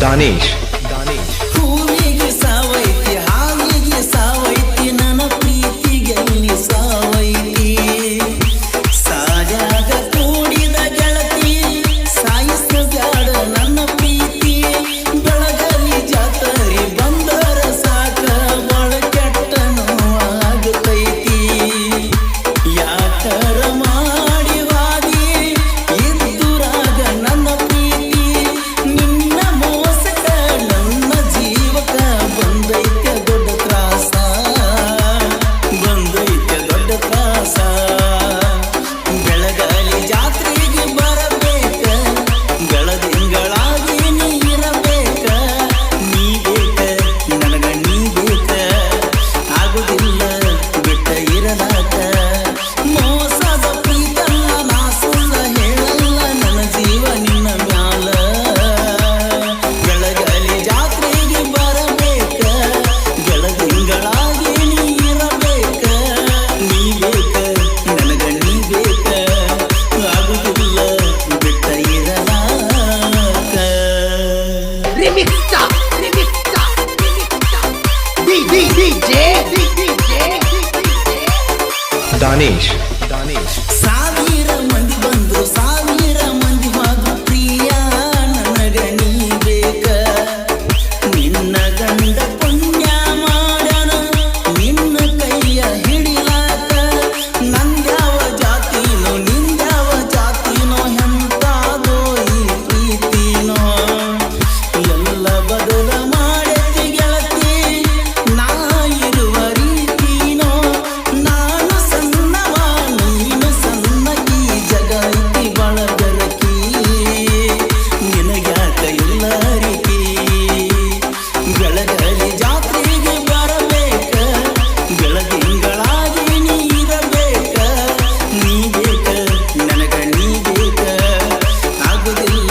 दानेश ಹೂವಿಗೆ ಸಾವೈತಿ ಹಾವಿಗೆ ಸಾವೈತಿ ನನ್ನ ಪ್ರೀತಿಗೆ ನೀ ಸಾವೈತಿ ಸಾಜಾಗ ಕೂಡಿದ ಗೆಳತಿ ಸಾಯಿಸಬ್ಯಾಡ ನನ್ನ ಪ್ರೀತಿ ಬೆಳಗಲಿ ಜಾತರಿ ಬಂದರ ಸಾಕ ಬಳ ಕೆಟ್ಟ ನೋವಾಗುತ್ತೈತಿ ಯಾಕರ ಮಾಡಿವಾದಿ ಇದ್ದುರಾಗ ನನ್ನ ಪ್ರೀತಿ ನಿನ್ನ ಮೋಸಕ ನನ್ನ ಜೀವಕ ಬಂದೈತೆ ದೊಡ್ಡ ತ್ರಾಸ ಬೆಳಗಾಲಿ ಜಾತ್ರೆಗೆ ಬರಬೇಕ ಬೆಳದಿಂಗಳಾಗಿ ನೀ ಇರಬೇಕ ನೀ ಬೇಕ ನನಗ ನೀ ಬೇಕ ಆಗುದಿಲ್ಲ ಬಿಟ್ಟ ಇರಲಾಕ ಮೋಸದ ಪ್ರೀತಲ್ಲ ನಾ ಸುಳ್ಳ ಹೇಳಲ್ಲ ನನ್ನ ಜೀವ ನಿನ್ನ ಮ್ಯಾಲ ಬೆಳಗಾಲಿ ಜಾತ್ರೆಗೆ ಬರಬೇಕ ಬೆಳದಿಂಗಳಾಗಿ ನೀ ಇರಬೇಕ ನೀ ಬೇಕ ನನಗ ನೀ ಬೇಕ ಆಗುದಿಲ್ಲ ಬಿಟ್ಟ ಇರಲಾಕ दानेश ಸಾವಿರ ಮಂದಿ ಬಂದ್ರು ಸಾವಿರ ಮಂದಿ ಹೋದ್ರು ಪ್ರಿಯ ನನಗ ನೀ ಬೇಕ ನಿನ್ನ ಗಂಡ ಪುಣ್ಯ ಮಾಡನ ನಿನ್ನ ಕೈಯ ಹಿಡಿಲಾಕ ನಂದ್ಯಾವ ಜಾತಿನೋ ನಿಂದ್ಯಾವ ಜಾತಿನೋ ಎಂತಾದೋ ಈ ಪ್ರೀತಿನೋ ಎಲ್ಲ ಬದಲ ಮಾಡತಿ ಗೆಳತಿ ನಾ ಇರುವ ರೀತಿನೋ ನಾನು ಸಣ್ಣವ ನೀನು ಸಣ್ಣಕಿ ಜಗ ಐತಿ ಬಾಳ ಬೆರಕಿ ನಿನಗ್ಯಾಕ ಇಲ್ಲ ರೀತಿ ಬೆಳಗಲಿ ಜಾತ್ರೆಗೆ ಬರಬೇಕ ಬೆಳದಿಂಗಳಾಗಿ ನೀ ಇರಬೇಕ ನೀ ಬೇಕ ನನಗ ನೀ ಬೇಕ ಆಗುದಿಲ್ಲ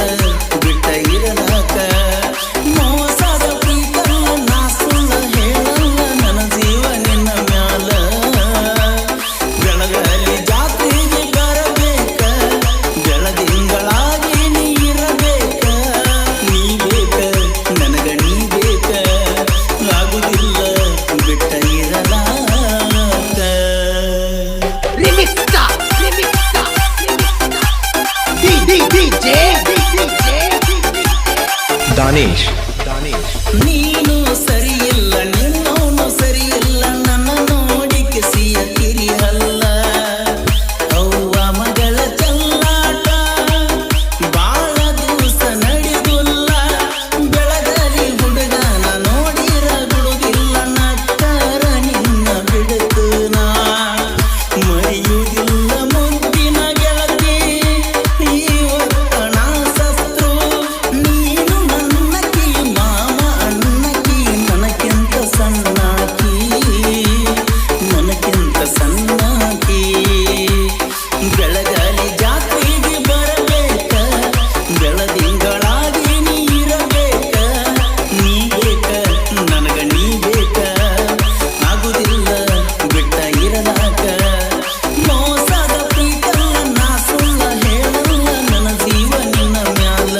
ಬಿಟ್ಟ ಇರಲಾಕ ಮೋಸದ ಪ್ರೀತಲ್ಲ ನಾ ಸುಳ್ಳ ಹೇಳಲ್ಲ ನನ್ನ ಜೀವ ನಿನ್ನ ಮ್ಯಾಲ ಬೆಳಗಲಿ ಜಾತ್ರೆಗೆ ಬರಬೇಕ ಬೆಳದಿಂಗಳಾಗಿ ನೀ ಇರಬೇಕ ನೀ ಬೇಕ ನನಗ ನೀ ಬೇಕ ಆಗುದಿಲ್ಲ ಬಿಟ್ಟ ಇರಲಾಕ दानेश ನೀನು ಸರಿಯಿಲ್ಲ ನಿನ್ನವನು ಸರಿಯಿಲ್ಲ ನನ್ನ ನೋಡಿ ಕಿಸಿಯ ಕಿರಿಯಲ್ಲ ಅವ್ವ ಮಗಳ ಚಲ್ಲಾಟ ಬಾಳ ದಿವಸ ನಡೆದುಲ್ಲ ಬೆಳಗಲಿ ಹುಡುಗನ ನೋಡಿರ ಬಿಡುದಿಲ್ಲ ನಕ್ಕರ ನಿನ್ನ ಬಿಡುತ್ತನ ಮರೆಯುವುದಿಲ್ಲ ಮುದ್ದಿನ ಗೆಳತಿ ಇವತ್ತ ನಾ ಸತ್ರು ನೀನು ನನ್ನಕಿ ಮಾಮ ಅಣ್ಣಕಿ ನನಕ್ಕಿಂತ ಸಣ್ಣಕಿ ನನಕ್ಕಿಂತ ಸಣ್ಣಕಿ ಬೆಳಗಲಿ ಜಾತ್ರೆಗೆ ಬರಬೇಕ ಬೆಳದಿಂಗಳಾಗಿ ನೀ ಇರಬೇಕ ನೀ ಬೇಕ ನನಗ ನೀ ಬೇಕ ಆಗುದಿಲ್ಲ ಬಿಟ್ಟ ಇರಲಾಕ ಮೋಸದ ಪ್ರೀತಲ್ಲ ನಾ ಸುಳ್ಳ ಹೇಳಲ್ಲ ನನ್ನ ಜೀವ ನಿನ್ನ ಮ್ಯಾಲ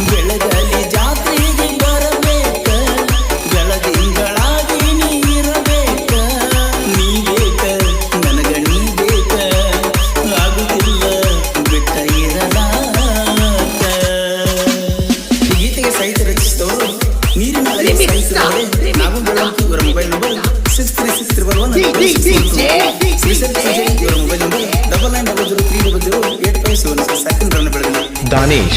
ಬೆಳಗಲಿ ಜಾತ್ರೆಗೆ ಬರಬೇಕ ಬೆಳದಿಂಗಳಾಗಿ ನೀ ಇರಬೇಕ ನೀ ಬೇಕ ನನಗ ನೀ ಬೇಕ ಆಗುದಿಲ್ಲ ಬಿಟ್ಟ ಇರಲಾಕ ಈ ಗೀತೆಗೆ ಸಾಹಿತ್ಯ ರಚಿಸಿದವರು ನೀರಿನ ಅರಿವು ಸಾಹಿತ್ಯದವರೇ ನಾವು ಬೆಳಕು ಇವರ ಮೊಬೈಲ್ ನಂಬರ್ 6361 ಇವರ ಮೊಬೈಲ್ ನಂಬರ್ 9900300857 ಸೆಕೆಂಡ್ ರನ್ ಬೆಳಗ್ಗೆ दानेश